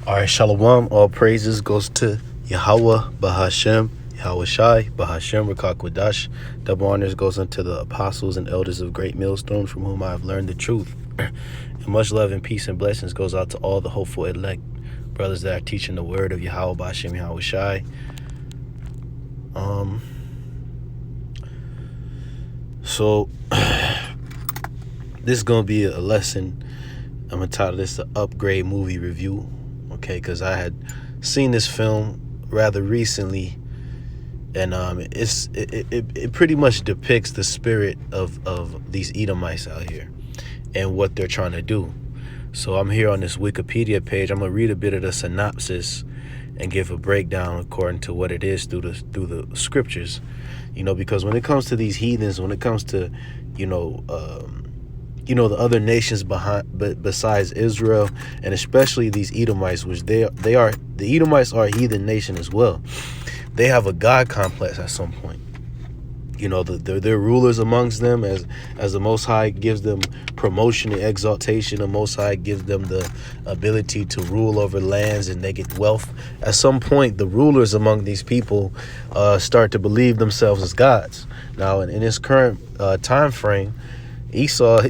All right, Shalom. All praises goes to Yahweh, Bahashem, Yahweh Shai, Bahashem, Rakakwadash. Double honors goes unto the apostles and elders of Great Millstone, from whom I have learned the truth. And much love and peace and blessings goes out to all the hopeful elect brothers that are teaching the word of Yahweh, Bahashem, Yahweh Shai. So this is gonna be a lesson. I'm gonna title this the Upgrade Movie Review. Okay, because I had seen this film rather recently, and it pretty much depicts the spirit of these Edomites out here and what they're trying to do. So I'm here on this Wikipedia page. I'm gonna read a bit of the synopsis and give a breakdown according to what it is through the scriptures. Because when it comes to these heathens, when it comes to the other nations besides Israel, and especially these Edomites, which the Edomites are a heathen nation as well. They have a God complex at some point. They're rulers amongst them, as the Most High gives them promotion and exaltation. The Most High gives them the ability to rule over lands, and they get wealth. At some point, the rulers among these people start to believe themselves as gods. Now, in his current time frame, Esau,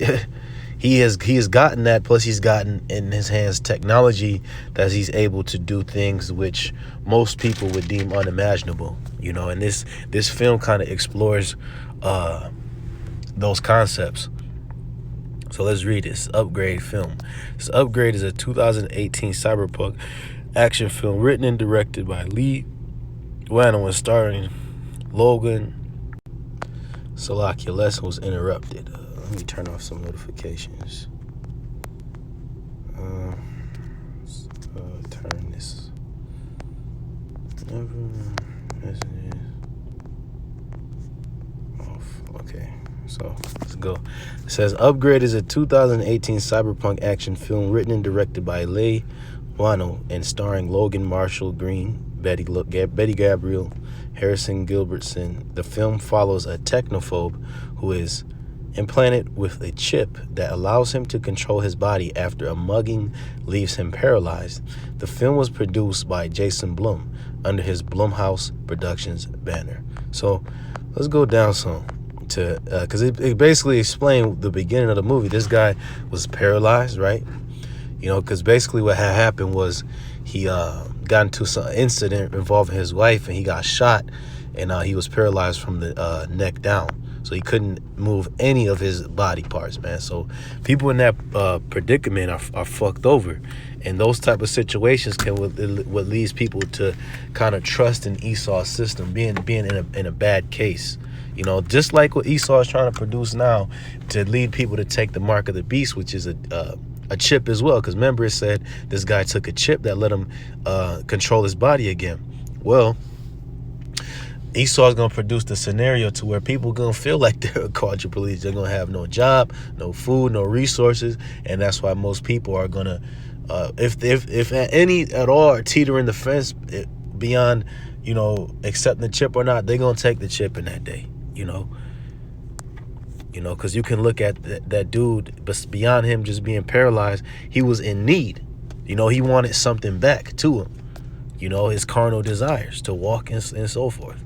he has gotten that, plus he's gotten in his hands technology that he's able to do things which most people would deem unimaginable. And this film kind of explores those concepts. So let's read this Upgrade film. This Upgrade is a 2018 cyberpunk action film written and directed by Lee Wano and starring Logan. Salakia, lesson was interrupted. Let me turn off some notifications. Turn this off. Okay, so let's go. It says Upgrade is a 2018 cyberpunk action film written and directed by Leigh Whannell and starring Logan Marshall Green, Betty Gabriel, Harrison Gilbertson. The film follows a technophobe who is implanted with a chip that allows him to control his body after a mugging leaves him paralyzed. The film was produced by Jason Blum under his Blumhouse Productions banner. So let's go down some to because it basically explained the beginning of the movie. This guy was paralyzed, right? Because basically what had happened was he got into some incident involving his wife, and he got shot, and he was paralyzed from the neck down. So he couldn't move any of his body parts, man. So people in that predicament are fucked over. And those type of situations can what leads people to kind of trust in Esau's system, being in a bad case. Just like what Esau is trying to produce now to lead people to take the mark of the beast, which is a chip as well. Because remember, it said this guy took a chip that let him control his body again. Well, Esau is going to produce the scenario to where people going to feel like they're quadriplegic. They're going to have no job, no food, no resources. And that's why most people are going to, if any at all are teetering the fence beyond, accepting the chip or not, they're going to take the chip in that day, because you can look at that dude, but beyond him just being paralyzed, he was in need. He wanted something back to him, his carnal desires to walk and so forth.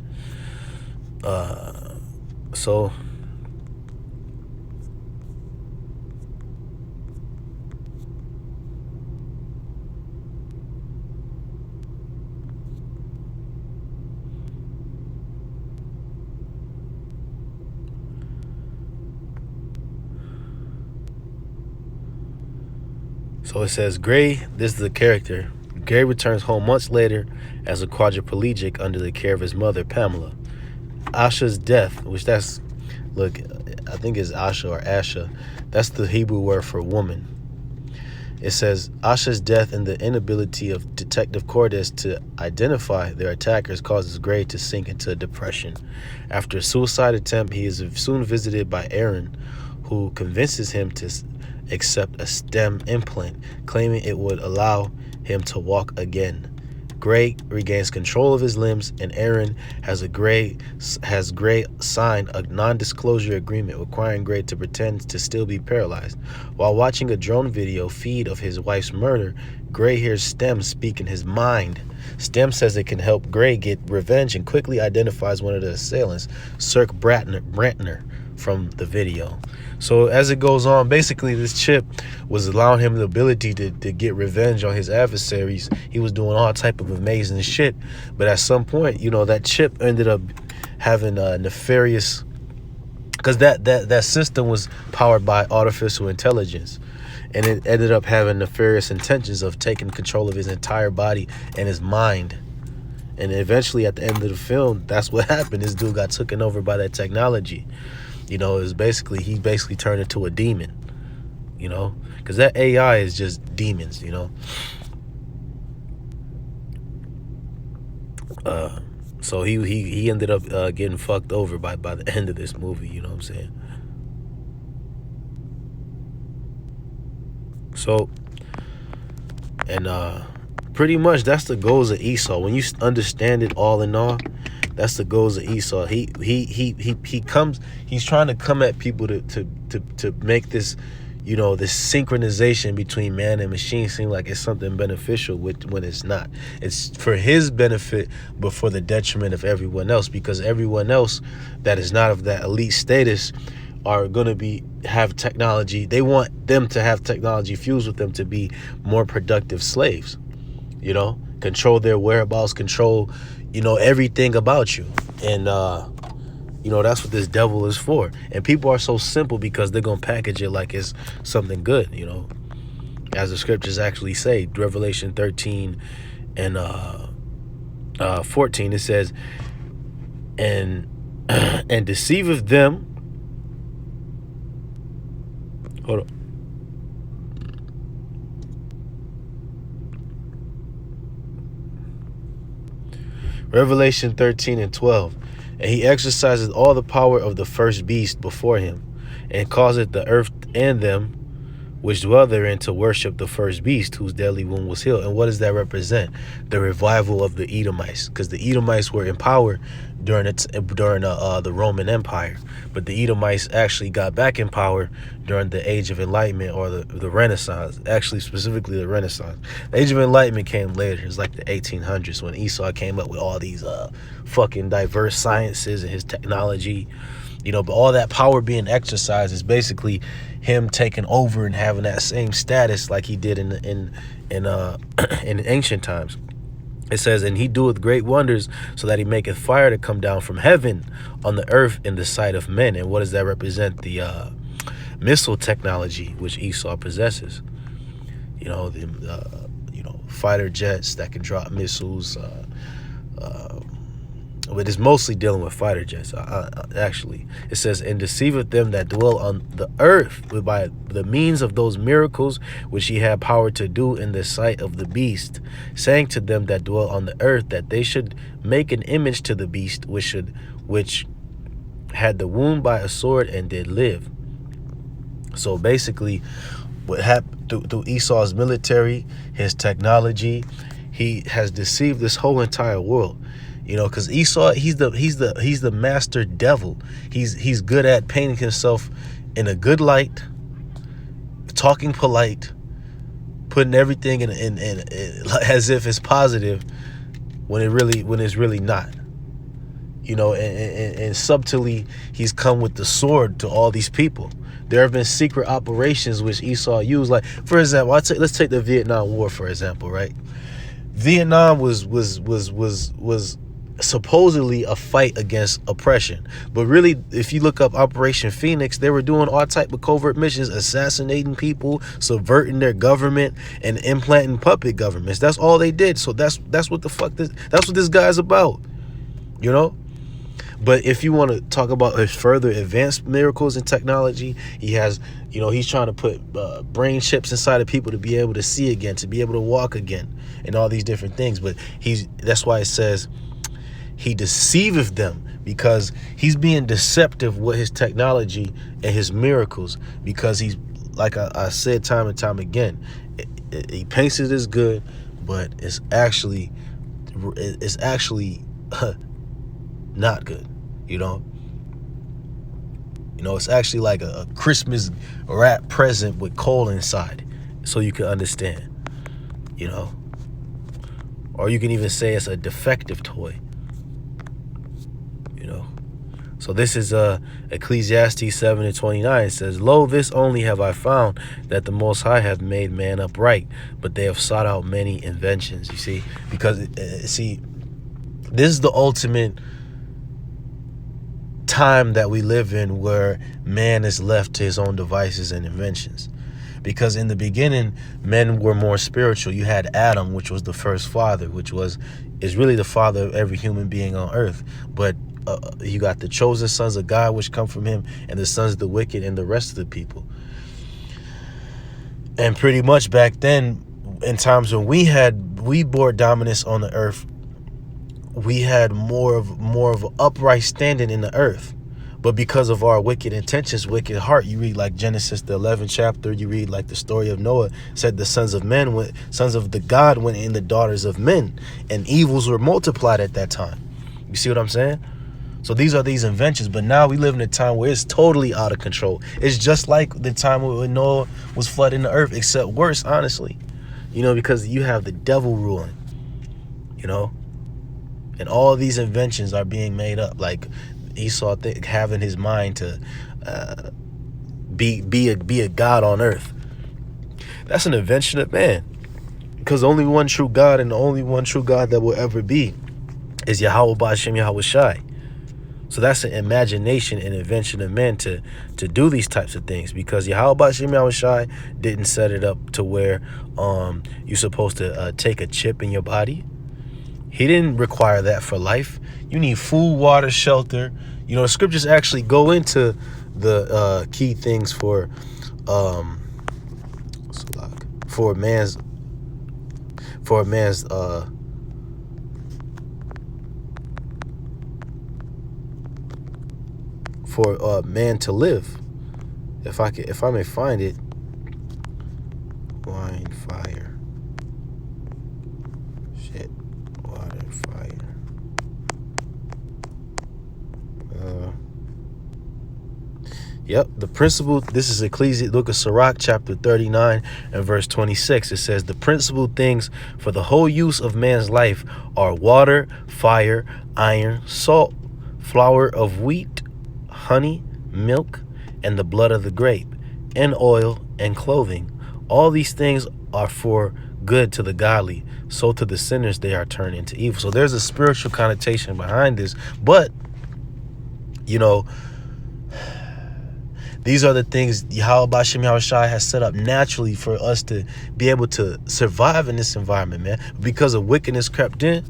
So it says Gray, this is the character. Gray returns home months later as a quadriplegic under the care of his mother, Pamela. Asha's death, which I think is Asha or Asha. That's the Hebrew word for woman. It says Asha's death and the inability of Detective Cordes to identify their attackers causes Gray to sink into depression. After a suicide attempt, he is soon visited by Aaron, who convinces him to accept a stem implant, claiming it would allow him to walk again. Gray regains control of his limbs, and Aaron has Gray sign a non-disclosure agreement requiring Gray to pretend to still be paralyzed. While watching a drone video feed of his wife's murder, Gray hears Stem speak in his mind. Stem says it can help Gray get revenge and quickly identifies one of the assailants, Cirque Brantner, from the video. So as it goes on, basically this chip was allowing him the ability to get revenge on his adversaries. He was doing all type of amazing shit. But at some point, you know, that chip ended up having a nefarious, because that system was powered by artificial intelligence. And it ended up having nefarious intentions of taking control of his entire body and his mind. And eventually at the end of the film, that's what happened. This dude got taken over by that technology. You know, it was basically, he basically turned into a demon, you know, because that AI is just demons, you know. So he ended up getting fucked over by the end of this movie, you know what I'm saying? So, and pretty much that's the goals of Esau. When you understand it all in all, that's the goals of Esau. He's trying to come at people to make this, you know, this synchronization between man and machine seem like it's something beneficial when it's not. It's for his benefit, but for the detriment of everyone else, because everyone else that is not of that elite status are going to have technology. They want them to have technology fused with them to be more productive slaves, you know, control their whereabouts, control, you know, everything about you. And, you know, that's what this devil is for. And people are so simple because they're going to package it like it's something good, you know, as the scriptures actually say. Revelation 13 and 14, it says, and deceiveth them. Hold on. Revelation 13 and 12. And he exercises all the power of the first beast before him, and causeth the earth and them which dwell therein to worship the first beast, whose deadly wound was healed. And what does that represent? The revival of the Edomites, because the Edomites were in power during the Roman Empire, but the Edomites actually got back in power during the Age of Enlightenment, or the Renaissance. Actually, specifically the Renaissance. The Age of Enlightenment came later. It's like the 1800s when Esau came up with all these fucking diverse sciences and his technology. You know, but all that power being exercised is basically him taking over and having that same status like he did in ancient times. It says, and he doeth great wonders, so that he maketh fire to come down from heaven on the earth in the sight of men. And what does that represent? The missile technology which Esau possesses. You know, the fighter jets that can drop missiles. But it's mostly dealing with fighter jets. Actually, it says, and deceiveth them that dwell on the earth by the means of those miracles which he had power to do in the sight of the beast, saying to them that dwell on the earth that they should make an image to the beast which had the wound by a sword and did live. So basically, what happened through Esau's military, his technology, he has deceived this whole entire world. You know, because Esau, he's the master devil. He's good at painting himself in a good light, talking polite, putting everything in as if it's positive when it's really not. You know, and subtly he's come with the sword to all these people. There have been secret operations which Esau used. Like, for example, let's take the Vietnam War for example, right? Vietnam was supposedly a fight against oppression, but really, if you look up Operation Phoenix, they were doing all type of covert missions, assassinating people, subverting their government, and implanting puppet governments. That's all they did. So that's what the fuck that's what this guy's about, you know. But if you want to talk about his further advanced miracles and technology, he has, you know, he's trying to put brain chips inside of people to be able to see again, to be able to walk again, and all these different things. But that's why it says he deceiveth them, because he's being deceptive with his technology and his miracles, because he's, like I said time and time again, he paints it as good, but it's actually is actually not good. You know, it's actually like a Christmas wrap present with coal inside, so you can understand. You know, or you can even say it's a defective toy. You know. So this is Ecclesiastes 7:29. It says, "Lo, this only have I found, that the Most High have made man upright, but they have sought out many inventions." You see, because this is the ultimate time that we live in, where man is left to his own devices and inventions. Because in the beginning, men were more spiritual. You had Adam, which was the first father, which is really the father of every human being on earth. But you got the chosen sons of God, which come from him, and the sons of the wicked, and the rest of the people. And pretty much back then, in times when we bore dominance on the earth, we had more of an upright standing in the earth. But because of our wicked intentions, wicked heart, you read like Genesis, the 11th chapter, you read like the story of Noah, said the sons of the God went in the daughters of men, and evils were multiplied at that time. You see what I'm saying? So these are these inventions, but now we live in a time where it's totally out of control. It's just like the time when Noah was flooding the earth, except worse, honestly. Because you have the devil ruling, and all these inventions are being made up. Like Esau having his mind to be a god on earth. That's an invention of man, because the only one true God, and the only one true God that will ever be, is Yahweh Ba'Shem Yahweh Shai. So that's an imagination and invention of men to do these types of things, because Yahweh Ba'Shem Yahweh Shai didn't set it up to where you're supposed to take a chip in your body. He didn't require that for life. You need food, water, shelter. The scriptures actually go into the key things for man's man to live. If I may find it, wine, fire, shit, water, fire. Yep, the principle, this is Ecclesiastes, look at Sirach chapter 39 and verse 26. It says, "The principal things for the whole use of man's life are water, fire, iron, salt, flour of wheat, honey, milk, and the blood of the grape, and oil, and clothing. All these things are for good to the godly, so to the sinners they are turned into evil." So there's a spiritual connotation behind this, but these are the things Yahweh Ba'Shem Yahweh Shai has set up naturally for us to be able to survive in this environment, man. Because of wickedness crept in.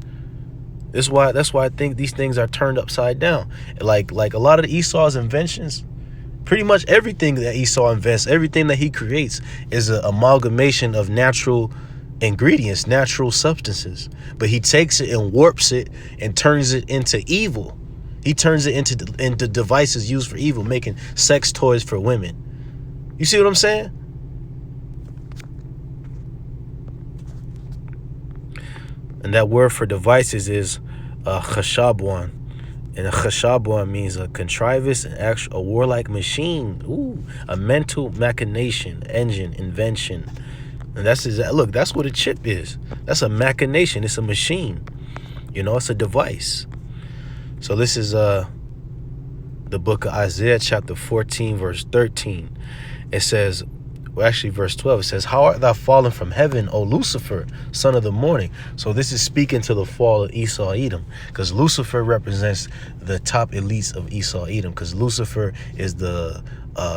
That's why I think these things are turned upside down. Like a lot of the Esau's inventions, pretty much everything that Esau invents, everything that he creates, is an amalgamation of natural ingredients, natural substances. But he takes it and warps it and turns it into evil. He turns it into devices used for evil, making sex toys for women. You see what I'm saying? And that word for devices is chashabwan. And a chashabwan means a contrivance, a warlike machine. Ooh, a mental machination, engine, invention. And that's what a chip is. That's a machination. It's a machine. It's a device. So this is the book of Isaiah chapter 14 verse 13. It says, verse 12, it says, "How art thou fallen from heaven, O Lucifer, son of the morning?" So this is speaking to the fall of Esau Edom, because Lucifer represents the top elites of Esau Edom, because Lucifer is the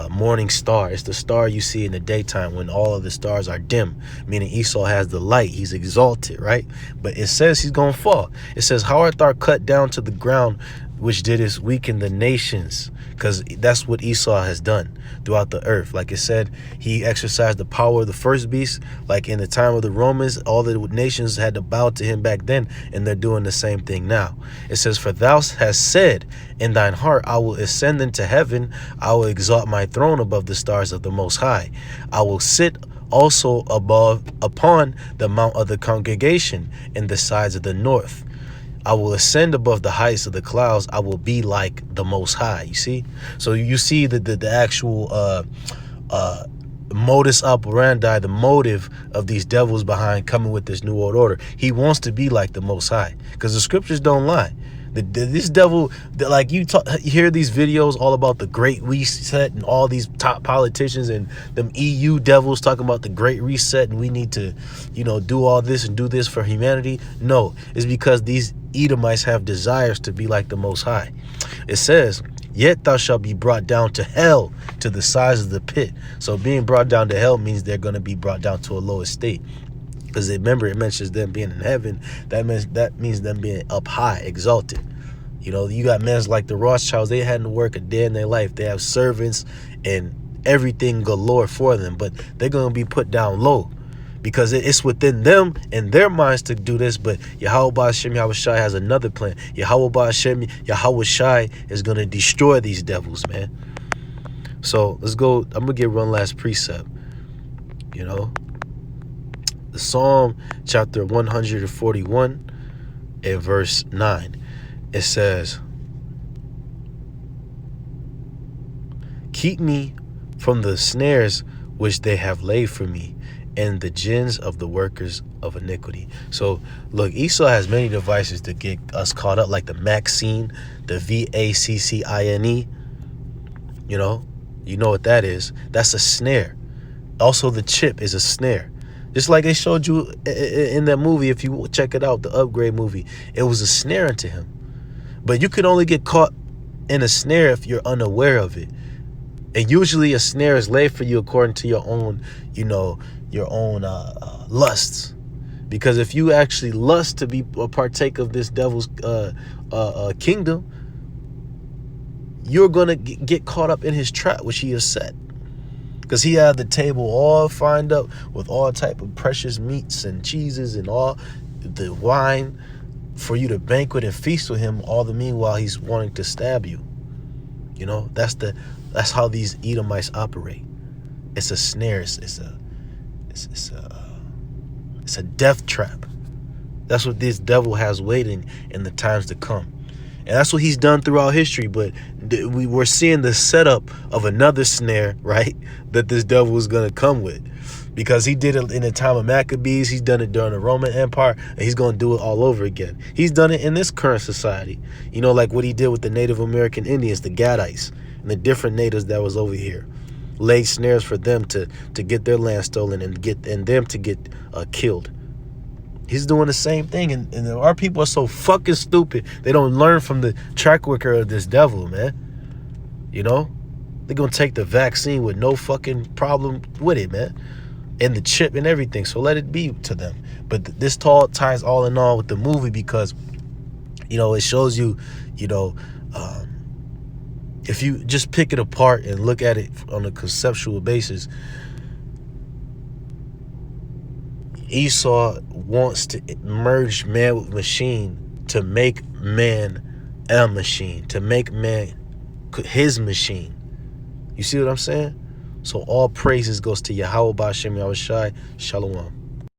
morning star. It's the star you see in the daytime when all of the stars are dim, meaning Esau has the light. He's exalted, right? But it says he's going to fall. It says, "How art thou cut down to the ground, which didst weaken the nations?" Because that's what Esau has done throughout the earth. Like it said, he exercised the power of the first beast. Like in the time of the Romans, all the nations had to bow to him back then, and they're doing the same thing now. It says, "For thou hast said in thine heart, I will ascend into heaven. I will exalt my throne above the stars of the Most High. I will sit also above upon the mount of the congregation in the sides of the north. I will ascend above the heights of the clouds. I will be like the Most High. You see? So you see the actual modus operandi, the motive of these devils behind coming with this new world order. He wants to be like the Most High, because the scriptures don't lie. This devil, like you hear these videos all about the Great Reset and all these top politicians and them EU devils talking about the Great Reset and we need to, do all this and do this for humanity. No, it's because these Edomites have desires to be like the Most High. It says, yet thou shalt be brought down to hell, to the sides of the pit. So being brought down to hell means they're going to be brought down to a lower state. Because remember, it mentions them being in heaven. That means them being up high, exalted. You got men like the Rothschilds. They hadn't worked a day in their life. They have servants and everything galore for them. But they're going to be put down low, because it's within them and their minds to do this. But Yahweh Hashem Yahweh Shai has another plan. Yahweh Hashem Yahweh Shai is going to destroy these devils, man. So let's go. I'm going to give one last precept. The Psalm chapter 141 and verse 9. It says, keep me from the snares which they have laid for me, and the gins of the workers of iniquity. So look, Esau has many devices to get us caught up, like the Maxine, the VACCINE. You know what that is. That's a snare. Also, the chip is a snare. Just like they showed you in that movie, if you check it out, the Upgrade movie, it was a snare unto him. But you can only get caught in a snare if you're unaware of it. And usually a snare is laid for you according to your own, lusts. Because if you actually lust to be a partake of this devil's kingdom, you're going to get caught up in his trap, which he has set. Because he had the table all fined up with all type of precious meats and cheeses and all the wine for you to banquet and feast with him, all the meanwhile he's wanting to stab you. That's how these Edomites operate. It's a snare. It's a death trap. That's what this devil has waiting in the times to come. And that's what he's done throughout history. But we were seeing the setup of another snare, right, that this devil was going to come with. Because he did it in the time of Maccabees. He's done it during the Roman Empire. And he's going to do it all over again. He's done it in this current society. Like what he did with the Native American Indians, the Gadites, and the different natives that was over here. Laid snares for them to get their land stolen and them to get killed. He's doing the same thing, and our people are so fucking stupid. They don't learn from the track record of this devil, man. They're gonna take the vaccine with no fucking problem with it, man, and the chip and everything. So let it be to them. But this ties all in all with the movie, because it shows you, if you just pick it apart and look at it on a conceptual basis, Esau wants to merge man with machine to make man a machine, to make man his machine. You see what I'm saying? So all praises goes to Yahweh B'Ashem Yahweh Shai. Shalom.